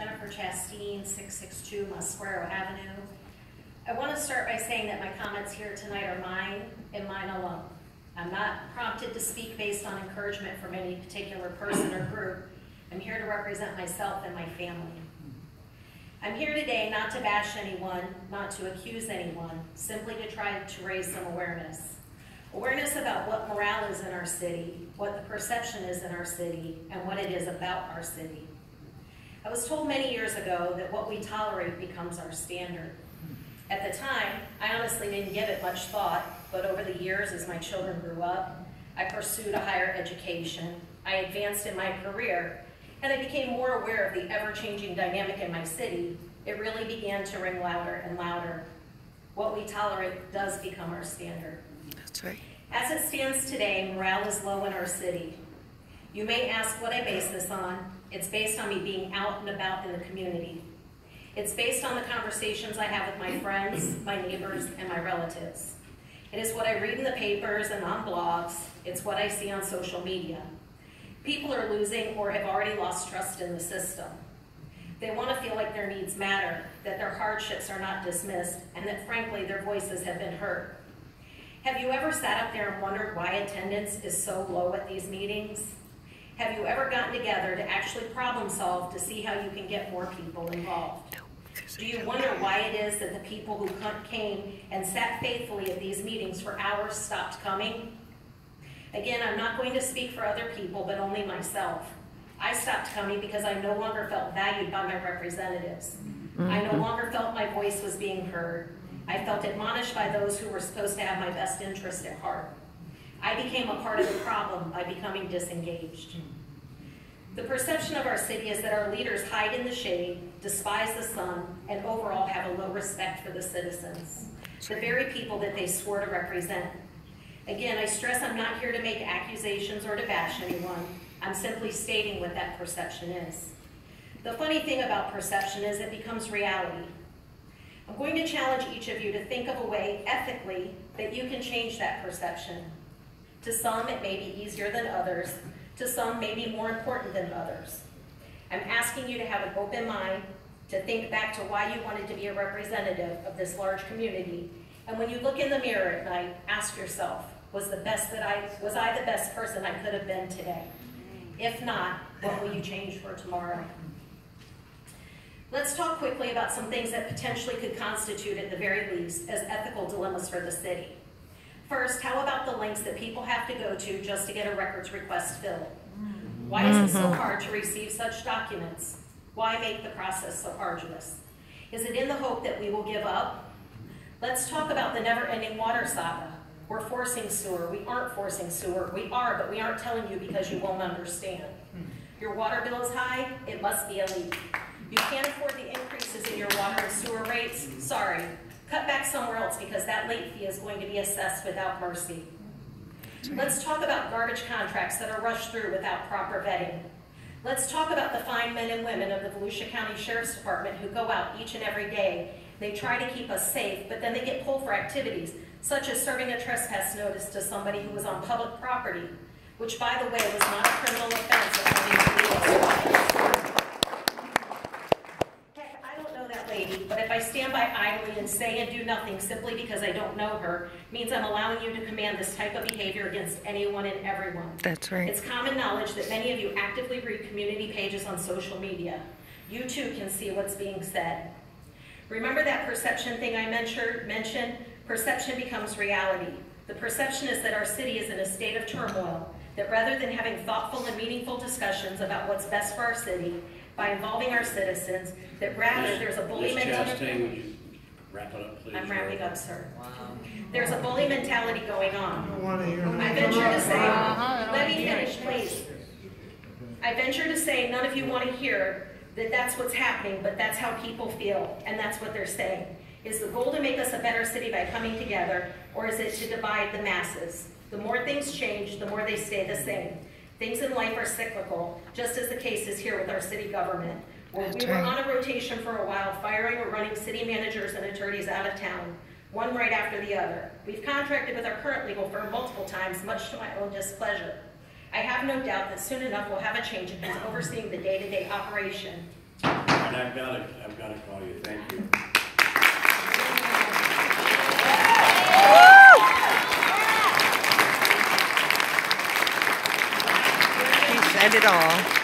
Jennifer Chasteen, 662 Musquero Avenue. I want to start by saying that my comments here tonight are mine and mine alone. I'm not prompted to speak based on encouragement from any particular person or group. I'm here to represent myself and my family. I'm here today not to bash anyone, not to accuse anyone, simply to try to raise some awareness. Awareness about what morale is in our city, what the perception is in our city, and what it is about our city. I was told many years ago that what we tolerate becomes our standard. At the time, I honestly didn't give it much thought, but over the years as my children grew up, I pursued a higher education, I advanced in my career, and I became more aware of the ever-changing dynamic in my city. It really began to ring louder and louder. What we tolerate does become our standard. That's right. As it stands today, morale is low in our city. You may ask what I base this on. It's based on me being out and about in the community. It's based on the conversations I have with my friends, my neighbors, and my relatives. It is what I read in the papers and on blogs. It's what I see on social media. People are losing or have already lost trust in the system. They want to feel like their needs matter, that their hardships are not dismissed, and that frankly their voices have been heard. Have you ever sat up there and wondered why attendance is so low at these meetings? Have you ever gotten together to actually problem solve to see how you can get more people involved? Do you wonder why it is that the people who came and sat faithfully at these meetings for hours stopped coming? Again, I'm not going to speak for other people, but only myself. I stopped coming because I no longer felt valued by my representatives. I no longer felt my voice was being heard. I felt admonished by those who were supposed to have my best interest at heart. I became a part of the problem by becoming disengaged. The perception of our city is that our leaders hide in the shade, despise the sun, and overall have a low respect for the citizens, the very people that they swore to represent. Again, I stress I'm not here to make accusations or to bash anyone. I'm simply stating what that perception is. The funny thing about perception is it becomes reality. I'm going to challenge each of you to think of a way, ethically, that you can change that perception. To some, it may be easier than others. To some, may be more important than others. I'm asking you to have an open mind, to think back to why you wanted to be a representative of this large community. And when you look in the mirror at night, ask yourself, was I the best person I could have been today? If not, what will you change for tomorrow? Let's talk quickly about some things that potentially could constitute, at the very least, as ethical dilemmas for the city. First, how about the lengths that people have to go to just to get a records request filled? Why is it so hard to receive such documents? Why make the process so arduous? Is it in the hope that we will give up? Let's talk about the never-ending water saga. We're forcing sewer. We aren't forcing sewer. We are, but we aren't telling you because you won't understand. Your water bill is high. It must be a leak. You can't afford the increases in your water and sewer rates. Sorry. Cut back somewhere else because that late fee is going to be assessed without mercy. Let's talk about garbage contracts that are rushed through without proper vetting. Let's talk about the fine men and women of the Volusia County Sheriff's Department who go out each and every day. They try to keep us safe, but then they get pulled for activities, such as serving a trespass notice to somebody who was on public property, which, by the way, was not a criminal offense according to legal law. Lady, but if I stand by idly and say and do nothing simply because I don't know her, means I'm allowing you to command this type of behavior against anyone and everyone. That's right. It's common knowledge that many of you actively read community pages on social media. You too can see what's being said. Remember that perception thing I mentioned? Perception becomes reality. The perception is that our city is in a state of turmoil, that rather than having thoughtful and meaningful discussions about what's best for our city, by involving our citizens, that rather there's a bully mentality. Would you wrap it up, please? I'm wrapping up, sir. Wow. There's a bully mentality going on. I venture to say, let me finish, please. I venture to say none of you want to hear that that's what's happening, but that's how people feel, and that's what they're saying. Is the goal to make us a better city by coming together, or is it to divide the masses? The more things change, the more they stay the same. Things in life are cyclical, just as the case is here with our city government, where we were on a rotation for a while, firing or running city managers and attorneys out of town, one right after the other. We've contracted with our current legal firm multiple times, much to my own displeasure. I have no doubt that soon enough we'll have a change in who's overseeing the day-to-day operation. I've got to call you. Thank you. He said it all.